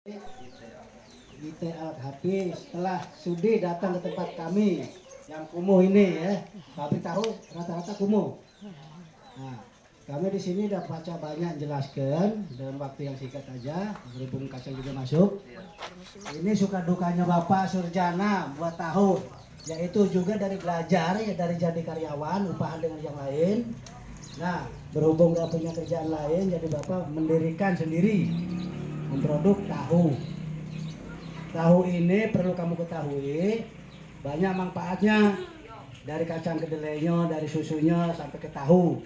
ITA habis setelah Sudi datang ke tempat kami yang kumuh ini ya, pabrik tahu rata-rata kumuh. Nah, kami di sini udah baca banyak jelaskan dalam waktu yang singkat aja, berhubung Kacang juga masuk. Ini suka dukanya Bapak Surjana buat tahu, yaitu juga dari belajar ya, dari jadi karyawan, upahan dengan yang lain. Nah, berhubung gak punya kerjaan lain, jadi Bapak mendirikan sendiri memproduk tahu. Tahu ini perlu kamu ketahui banyak manfaatnya, dari kacang kedelainya, dari susunya sampai ke tahu.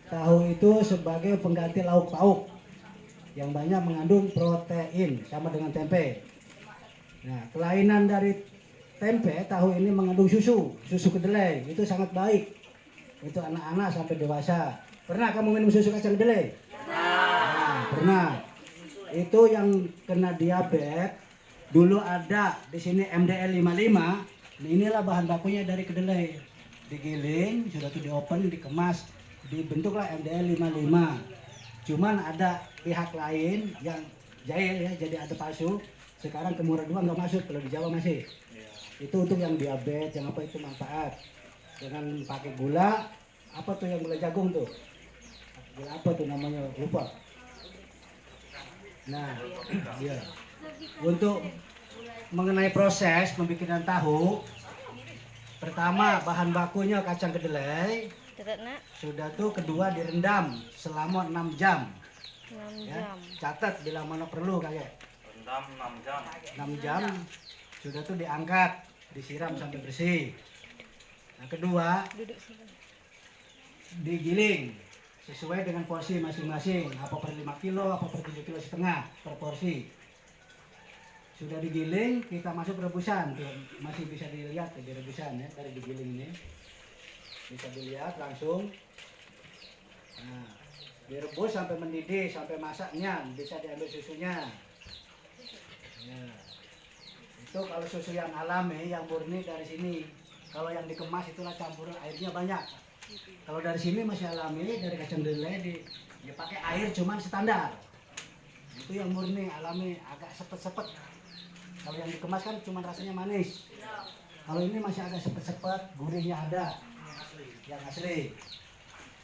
Tahu itu sebagai pengganti lauk pauk yang banyak mengandung protein sama dengan tempe. Nah, kelainan dari tempe, tahu ini mengandung susu kedelai, itu sangat baik. Itu anak-anak sampai dewasa. Pernah kamu minum susu kacang kedelai? Nah, pernah. Itu yang kena diabetes. Dulu ada di sini MDL 55. Inilah bahan bakunya dari kedelai. Digiling, sudah tuh diopen, dikemas, dibentuklah MDL 55. Cuman ada pihak lain yang jahil ya, jadi ada palsu. Sekarang ke Murah 2 nggak masuk, kalau di Jawa masih. Itu untuk yang diabetes, yang apa itu manfaat. Dengan pakai gula, apa tuh yang gula jagung tuh? Gula apa tuh namanya? Lupa. Nah, iya. Untuk mengenai proses pembikinan tahu, pertama bahan bakunya kacang kedelai. Sudah tuh kedua direndam selama 6 jam. 6 Ya, jam. catat bila mana perlu kakek. Rendam 6 jam. 6 jam sudah tuh diangkat, disiram sampai bersih. Nah, kedua digiling sesuai dengan porsi masing-masing, apa per 5 kilo, apa per 7,5 kilo per porsi. Sudah digiling, kita masuk rebusan. Tuh, masih bisa dilihat di rebusan ya, dari digiling ini. Bisa dilihat langsung. Nah, direbus sampai mendidih, sampai masaknya, bisa diambil susunya. Ya. Itu kalau susu yang alami, yang murni dari sini. Kalau yang dikemas itulah campuran airnya banyak. Kalau dari sini masih alami, dari kacang kedelai dipakai air cuman standar. Itu yang murni alami, agak sepet-sepet. Kalau yang dikemas kan cuma rasanya manis. Kalau ini masih agak sepet-sepet, gurihnya ada, yang asli.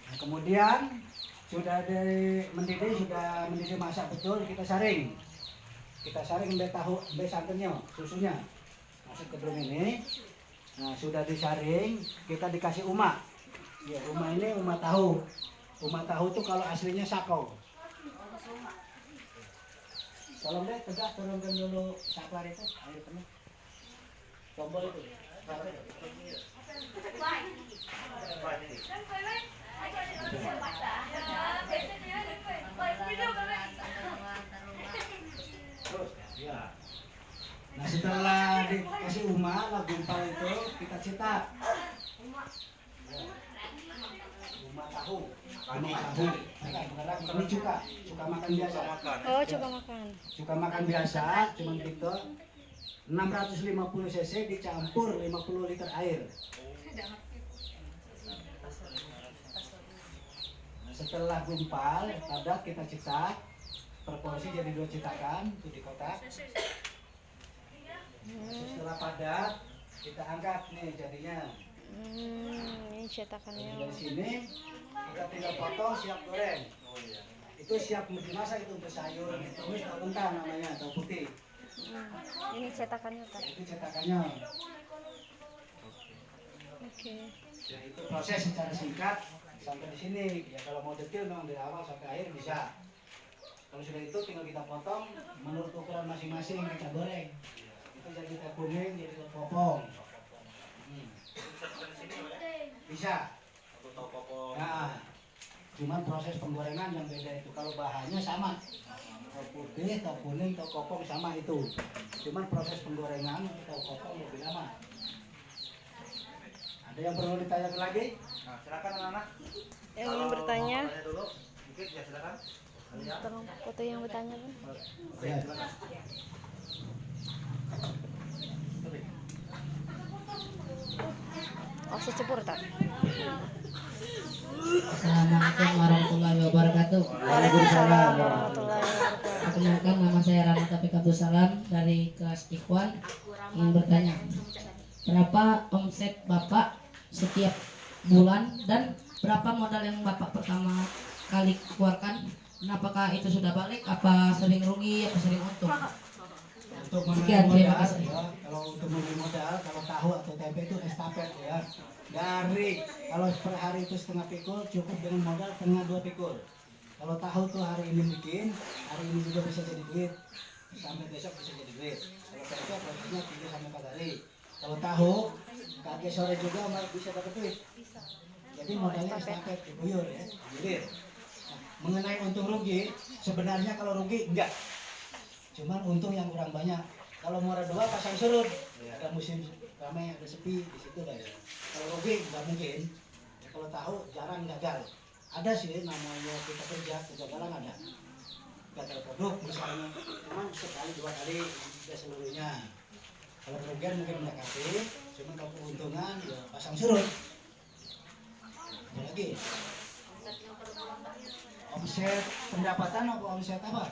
Nah, kemudian sudah mendidih masak betul, kita saring. Kita saring tahu, santannya, susunya. Masuk ke drum ini. Nah, sudah disaring, kita dikasih umak. Ya, umak ini umak tahu. Umak tahu tuh kalau aslinya sakau. Tolong deh, tegak turunkan dulu saklar itu, air penuh. Tombol itu. Terus, ya. Nah, setelah dikasih umak, gumpal itu kita cetak. Umak tahu. Ini cuka makan biasa. Oh, cuka makan. Cuka makan biasa, cuman gitu. 650 cc dicampur 50 liter air. Setelah gumpal, padat kita cetak. Per porsi jadi 2 cetakan, itu di kotak. Setelah padat, kita angkat nih jadinya. Ini cetakannya. Dari sini kita tinggal potong, siap goreng. Itu siap dimasak, itu untuk sayur, tumis atau kentang namanya, atau putih. Ini cetakannya kan? Itu cetakannya. Oke. Jadi itu proses secara singkat sampai di sini. Ya kalau mau detail memang dari awal sampai akhir bisa. Kalau sudah itu tinggal kita potong menurut ukuran masing-masing, kita goreng. Itu jadi teh kuning, jadi teh popong. Bisa. Nah, cuman proses penggorengan yang beda itu. Kalau bahannya sama, tahu putih, tahu kuning, tahu kopong sama itu. Cuman proses penggorengan tahu kopong lebih lama. Ada yang perlu ditanyakan lagi? Nah, silakan anak-anak. Yang ingin bertanya, Dulu, sedikit ya silakan. tolong foto yang bertanya kan? Ya. Oh, secebur tak? Assalamualaikum warahmatullahi wabarakatuh. Waalaikumsalam warahmatullahi wabarakatuh. Perkenalkan nama saya Rana Taufik Abdul Salam dari kelas Ikhwan. Ingin bertanya, berapa omset Bapak setiap bulan dan berapa modal yang Bapak pertama kali keluarkan? Dan apakah itu sudah balik? Apa sering rugi? Apa sering untung? Untuk mengenai Sekian, terima modal, kasih. ya, kalau untuk mengenai modal, kalau tahu atau tempe itu estafet ya. Dari kalau per hari itu setengah pikul cukup dengan modal setengah 2 pikul. Kalau tahu tuh hari ini bikin, hari ini juga bisa jadi duit, sampai besok bisa jadi duit. Kalau tempe prosesnya 3 sampai 4 hari. Kalau tahu, kakek sore juga malah bisa dapat duit. Jadi modalnya estafet, diguyur ya, gilir. Nah, mengenai untung rugi, sebenarnya kalau rugi enggak. Cuman untung yang kurang banyak. Kalau muara 2 pasang surut, ada musim ramai, ada sepi di situ lah ya. Kalau rugi nggak mungkin. Ya, kalau tahu jarang gagal. Ada sih namanya kita kerja kegagalan ada. Gagal produk misalnya, memang sekali 2 kali tidak seluruhnya. Kalau kerugian mungkin mendekati, cuman kalau keuntungan ya pasang surut. Ada lagi. Omset pendapatan apa omset apa?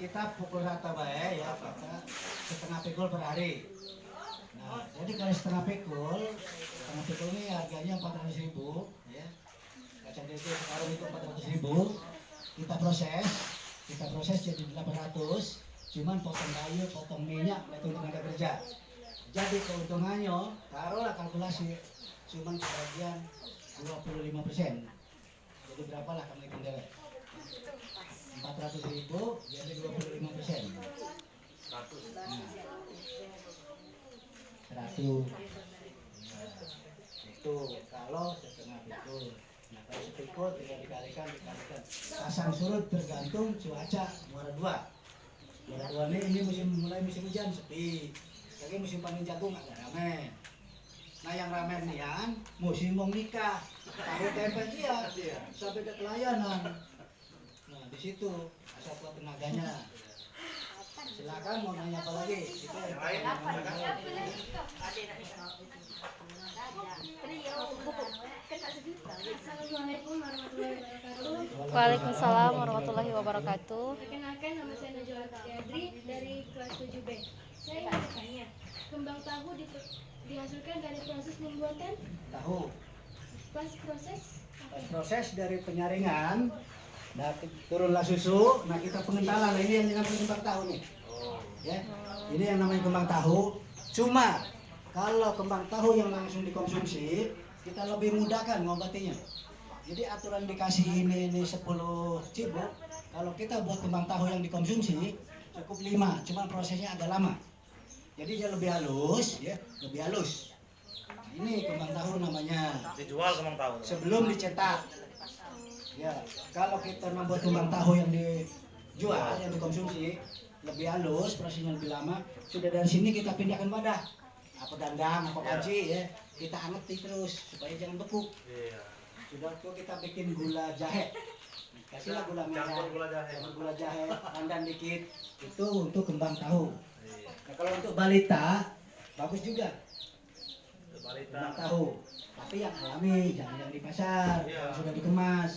Kita pukul rata baik ya, kata setengah pikul per hari. Nah, jadi kalau setengah pikul ini harganya 400.000 ya. Kacang itu sekarang itu 400.000. Kita proses jadi 800. Cuman potong kayu, potong minyak, itu tenaga kerja. Jadi keuntungannya, taruhlah kalkulasi, cuman kebagian 25%. Jadi berapalah kamu hitung deh? 400.000 jadi 25%. 100. Itu kalau setengah pikul. Nah kalau sepikul tinggal dikalikan. Pasang surut tergantung cuaca muara 2. Muara 2 ini mulai musim hujan sepi. Lagi musim panen jagung agak ramai. Nah yang ramai nian musim mau nikah. Tahu tempe iya sampai ke pelayanan. Nah di situ asal kuat tenaganya. Silakan mau nanya apa lagi? Itu yang lain. Assalamualaikum warahmatullahi wabarakatuh. Waalaikumsalam warahmatullahi wabarakatuh. Perkenalkan, nama saya Najwa Adri dari kelas 7B. Saya ingin bertanya, kembang tahu dihasilkan dari proses pembuatan? Tahu. Pas proses? Pas proses dari penyaringan, nah turunlah susu. Nah kita pengentalan. Nah, ini yang dinamakan kembang tahu nih. Ya, ini yang namanya kembang tahu. Cuma kalau kembang tahu yang langsung dikonsumsi, kita lebih mudahkan ngobatinya. Jadi aturan dikasih ini 10 cibuk. Kalau kita buat kembang tahu yang dikonsumsi cukup 5, cuma prosesnya agak lama. Jadi dia lebih halus, ya, lebih halus. Ini kembang tahu namanya. Dijual kembang tahu. Sebelum dicetak. Ya, kalau kita membuat kembang tahu yang dijual, yang dikonsumsi lebih halus, prosesnya lebih lama. Sudah dari sini kita pindahkan wadah. Apa dandang, apa panci ya. Kita angetin terus supaya jangan beku. Iya. Sudah itu kita bikin gula jahe. Kasihlah gula merah, campur gula jahe, pandan dikit. Itu untuk kembang tahu. Nah, kalau untuk balita bagus juga. Kembang tahu. Tapi yang alami, jangan yang di pasar. Yang sudah dikemas.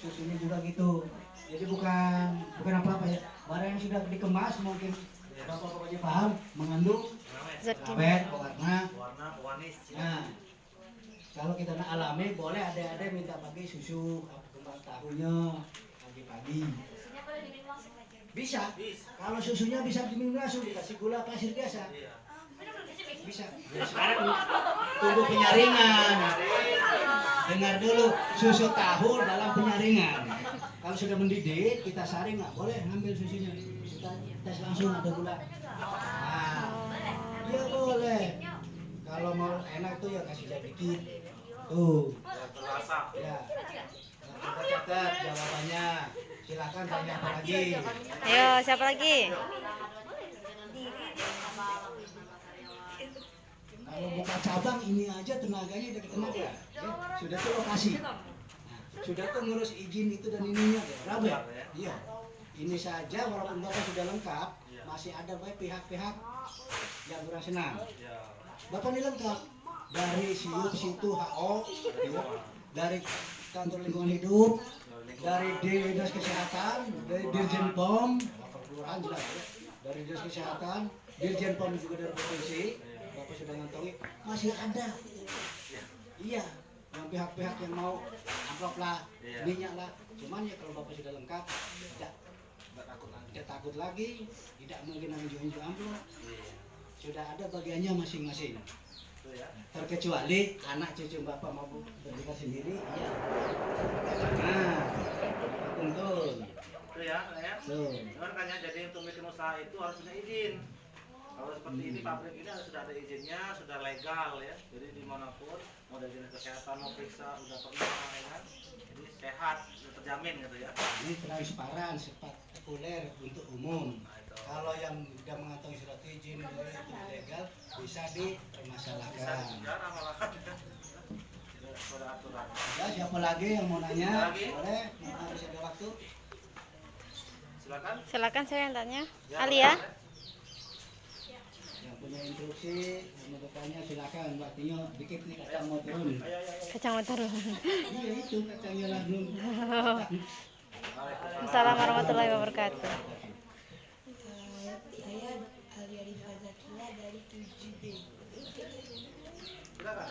Susunya juga gitu. Jadi bukan apa-apa ya. Barang yang sudah dikemas mungkin bapak-bapaknya paham mengandung Zat awet, kimia. warna. Wanis. Nah, kalau kita nak alami boleh ada minta pakai susu kembang tahunya pagi-pagi. Bisa. Kalau susunya bisa diminum langsung dikasih gula pasir biasa. Bisa. Ya, sekarang tunggu penyaringan. Dengar dulu susu tahu dalam penyaringan. Kalau sudah mendidih kita saring nggak boleh ngambil susunya. Kita tes langsung ada gula. Nah, iya boleh. Kalau mau enak tuh ya kasih jahe dikit. Tuh. Terasa. Ya. Nah, kita catat jawabannya. Silakan tanya apa lagi. Ayo, siapa lagi? Kalau buka cabang ini aja tenaganya udah tenaga. Ya, sudah tuh lokasi. Nah, sudah tuh ngurus izin itu dan ininya. Rabe. Iya. Ini saja walaupun Bapak sudah lengkap, masih ada baik pihak-pihak yang kurang senang. Bapak ini lengkap dari SIUP, situ HO, ya, dari kantor lingkungan hidup, dari Dinas Kesehatan, dari Dirjen POM, kelurahan jelas ya. Dari dinas kesehatan, dirjen POM juga dari provinsi, Bapak sudah ngantongi, masih ada. Iya, yang pihak-pihak yang mau amplop lah, minyak lah. Cuman ya kalau Bapak sudah lengkap, tidak takut lagi, tidak mungkin menjual amplop. Sudah ada bagiannya masing-masing. Terkecuali anak cucu Bapak mau berdiri sendiri, iya. Nah, tuntun. Itu ya, ya. Tuh. Cuman kan ya, jadi untuk bikin usaha itu harus punya izin. Kalau seperti ini pabrik ini sudah ada izinnya, sudah legal ya. Jadi dimanapun mau dari dinas kesehatan mau periksa udah pernah ya kan. Jadi sehat, sudah terjamin gitu ya. Ini transparan, spektakuler untuk umum. Kalau yang sudah mengantongi surat izin itu legal bisa dipermasalahkan. Bisa dipenjara malah. Tidak ada aturan. Ya, siapa lagi yang mau nanya? Lagi? Boleh, masih ada waktu. Silakan. Silakan saya yang tanya. Ya, Ali ya. boleh. Yang punya instruksi, yang mau bertanya silakan. Mbak Tio, dikit nih kacang mau turun. Ayo, ayo, ayo. Kacang motor. Iya itu kacangnya langsung. Assalamualaikum warahmatullahi wabarakatuh. Saya Alia Rifa Zakia dari 7B. Silakan.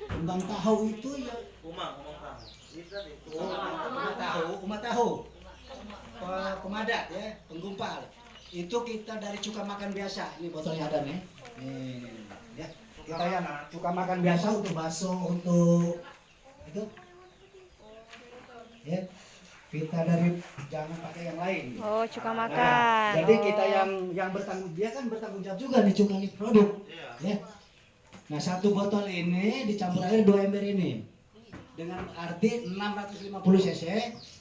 Kembang tahu itu ya. Umang tahu. Bisa di. Umat tahu. Pemadat ya, penggumpal. Itu kita dari cuka makan biasa. Ini botolnya ada nih. Nih, ya. Kita yang cuka makan biasa untuk bakso, untuk itu. Ya. Kita dari jangan pakai yang lain. Oh, cuka Nah, makan. jadi Oh. kita yang bertanggung dia kan bertanggung jawab juga nih cuka nih produk. Iya. Ya. Nah, satu botol ini dicampur air 2 ember ini. Dengan arti 650 cc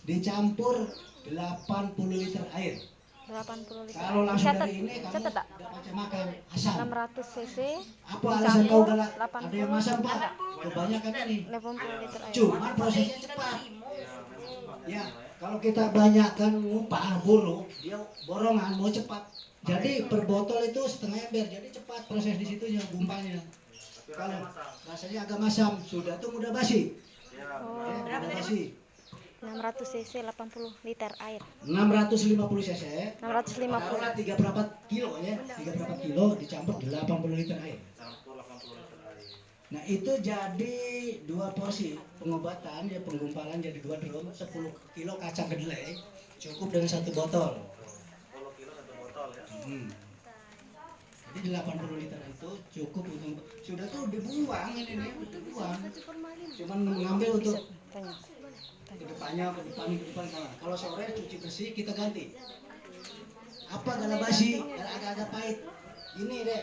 dicampur 80 liter air. 80 liter. Kalau langsung Catat. dari ini kamu Catat tak? tidak pakai makan asam. 600 cc. Apa alasan kau galak? 80. Ada yang masam Pak? Kebanyakan ini. 80 liter air. Cuman prosesnya cepat. Ya, kalau kita banyakkan ngumpah buruk, dia borongan mau cepat. Jadi per botol itu setengah ember, jadi cepat proses di situnya gumpalnya. Kalau rasanya agak masam, sudah tuh mudah basi. Oh. Ya, mudah basi. 600 cc 80 liter air. 650 cc. 650. Taruhlah 3 berapa kilo ya? 3 berapa kilo dicampur 80 liter air. Campur 80 liter air. Nah, itu jadi 2 porsi pengobatan ya, penggumpalan jadi 2 drum 10 kilo kacang kedelai cukup dengan 1 botol. 10 kilo 1 botol ya. Jadi 80 liter itu cukup untuk sudah tuh dibuang ini nih, dibuang. Cuman mengambil untuk Tanya. ke depan. Kalau sore cuci bersih kita ganti. Apa gala basi, agak-agak pahit. Ini deh.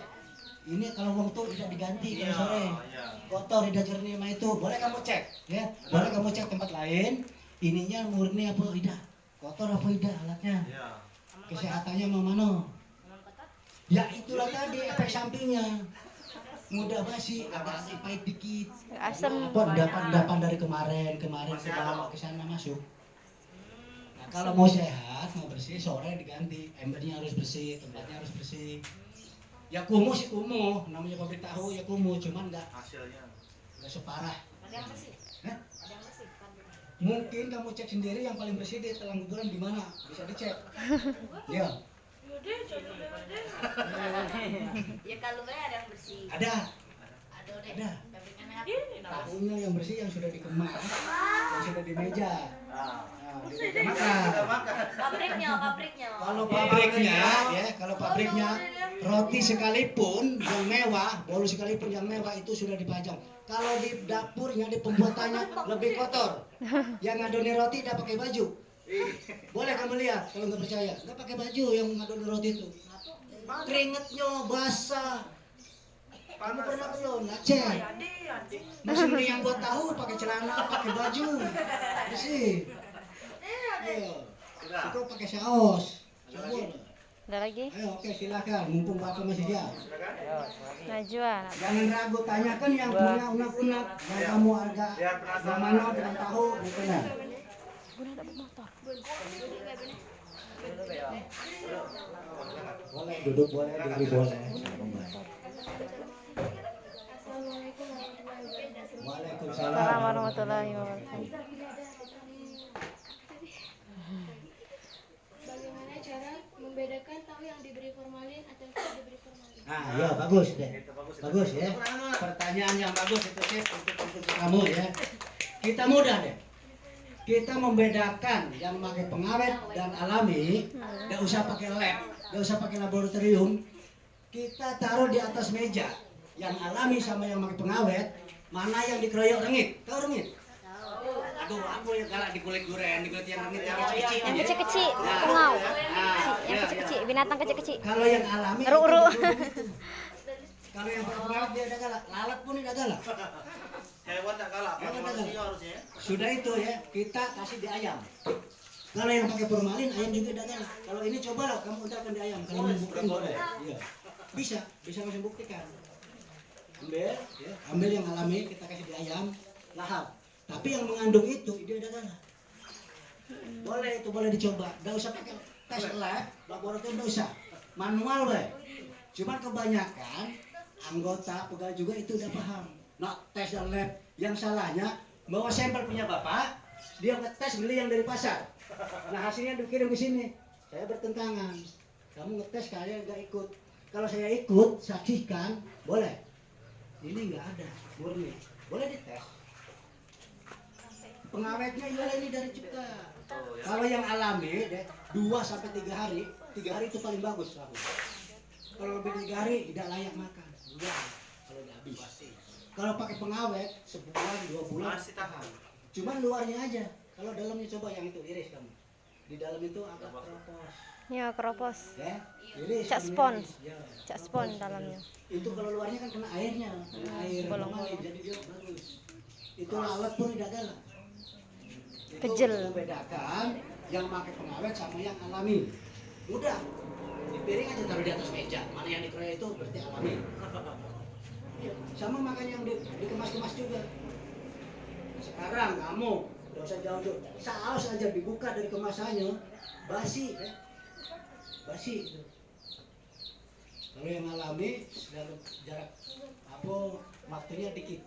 Ini kalau wong tuh tidak diganti kalau sore. Iya. Kotor tidak jernih sama itu. Boleh kamu cek, ya. Boleh kamu cek tempat lain. Ininya murni apa tidak? Kotor apa tidak alatnya? Iya. Kesehatannya mau mana? Ya itulah tadi efek sampingnya. Mudah basi, agak pahit dikit. Asam. Apa endapan dari kemarin kebawa ke sana masuk. Nah, kalau mau sehat, mau bersih, sore diganti. Embernya harus bersih, tempatnya harus bersih. Ya kumuh sih kumuh, namanya pabrik tahu ya kumuh, cuman nggak Hasilnya. separah. Hah? Mungkin kamu cek sendiri yang paling bersih di telang guguran di mana? Bisa dicek. Ya. Ya kalau ada yang bersih. Ada. Ada deh. Ada. Pabriknya merah. Tahunya yang bersih yang sudah dikemas, yang sudah di meja. Ah. Nah, di meja makan. Pabriknya. Kalau pabriknya roti sekalipun yang mewah, bolu sekalipun yang mewah itu sudah dipajang. Kalau di dapurnya, di pembuatannya lebih kotor. Yang ngadoni roti tidak pakai baju. Boleh kamu lihat kalau nggak percaya, nggak pakai baju yang ngadoni roti itu. Keringetnya basah. Kamu pernah belum? Ngecek. Masih mending yang buat tahu pakai celana, pakai baju. Bersih. Ayo. Itu pakai saus. Sabun. Ada lagi? Ayo, oke silakan. Mumpung Bapak masih siap. Najwa. Jangan ragu, tanyakan yang punya unak-unak. Yang kamu harga yang mana dengan tahu, gitu nah. Bunda dapat motor. Boleh duduk, boleh diri, boleh. Assalamualaikum warahmatullahi wabarakatuh. Waalaikumsalam. Assalamualaikum warahmatullahi wabarakatuh. Nah, ya bagus deh. Itu bagus. Bagus ya. Pertanyaan yang bagus itu sih untuk kamu ya. Kita mudah deh. Kita membedakan yang pakai pengawet dan alami, nggak usah pakai lab, nggak usah pakai laboratorium. Kita taruh di atas meja yang alami sama yang pakai pengawet, mana yang dikeroyok rengit? Tahu rengit? Aduh, aku yang galak di kulit duren, di kulit yang rengit yang kecil-kecil. Yang kecil-kecil, Nah, pengau. nah, Yang ya, kecil-kecil, ya. binatang kecil-kecil. Kalau yang alami, Ru-ru. kita duduk gitu. Kalau yang pakai pengawet dia ada galak, lalat pun tidak galak. Hewan tak galak, Hewan tak manusia galak. harusnya. Sudah itu ya, kita kasih di ayam. Kalau yang pakai formalin, ayam juga tidak galak. Kalau ini cobalah kamu untahkan di ayam. Kalau mau buktiin boleh. Iya. Bisa langsung buktikan. Ambil yang alami, kita kasih di ayam, lahap. Tapi yang mengandung itu dia ada galak. Boleh itu boleh dicoba. Tidak usah pakai tes lab, laboratorium tidak usah. Manual weh. Cuman kebanyakan anggota pegawai juga itu udah paham. Nah, tes dan lab. Yang salahnya bawa sampel punya bapak, dia ngetes beli yang dari pasar. Nah hasilnya dikirim ke sini. Saya bertentangan. Kamu ngetes kalian nggak ikut. Kalau saya ikut, saksikan, boleh. Ini nggak ada, murni. Boleh dites. Pengawetnya jual ini dari juga. Kalau yang alami, deh, 2 sampai 3 hari. 3 hari itu paling bagus aku. Kalau lebih 3 hari tidak layak makan. Udah, kalau udah habis. Kalau pakai pengawet sebulan 2 bulan Masih tahan. Cuman luarnya aja. Kalau dalamnya coba yang itu iris kamu. Di dalam itu agak keropos. Ya, keropos. Ya, iris. Cak kamu spon. iris. Ya, Cak spon keropos. dalamnya. Itu kalau luarnya kan kena airnya, kena air bolong-bolong. formalin, jadi dia bagus. Itu lalat pun tidak galak. Itu Kejel. membedakan yang pakai pengawet sama yang alami. Udah. Di piring aja taruh di atas meja. Mana yang dikeroyok itu berarti alami. Sama makan yang dikemas-kemas juga. Sekarang kamu nggak usah jauh-jauh, saus aja dibuka dari kemasannya basi, basi. Kalau yang alami sudah jarak apa waktunya dikit,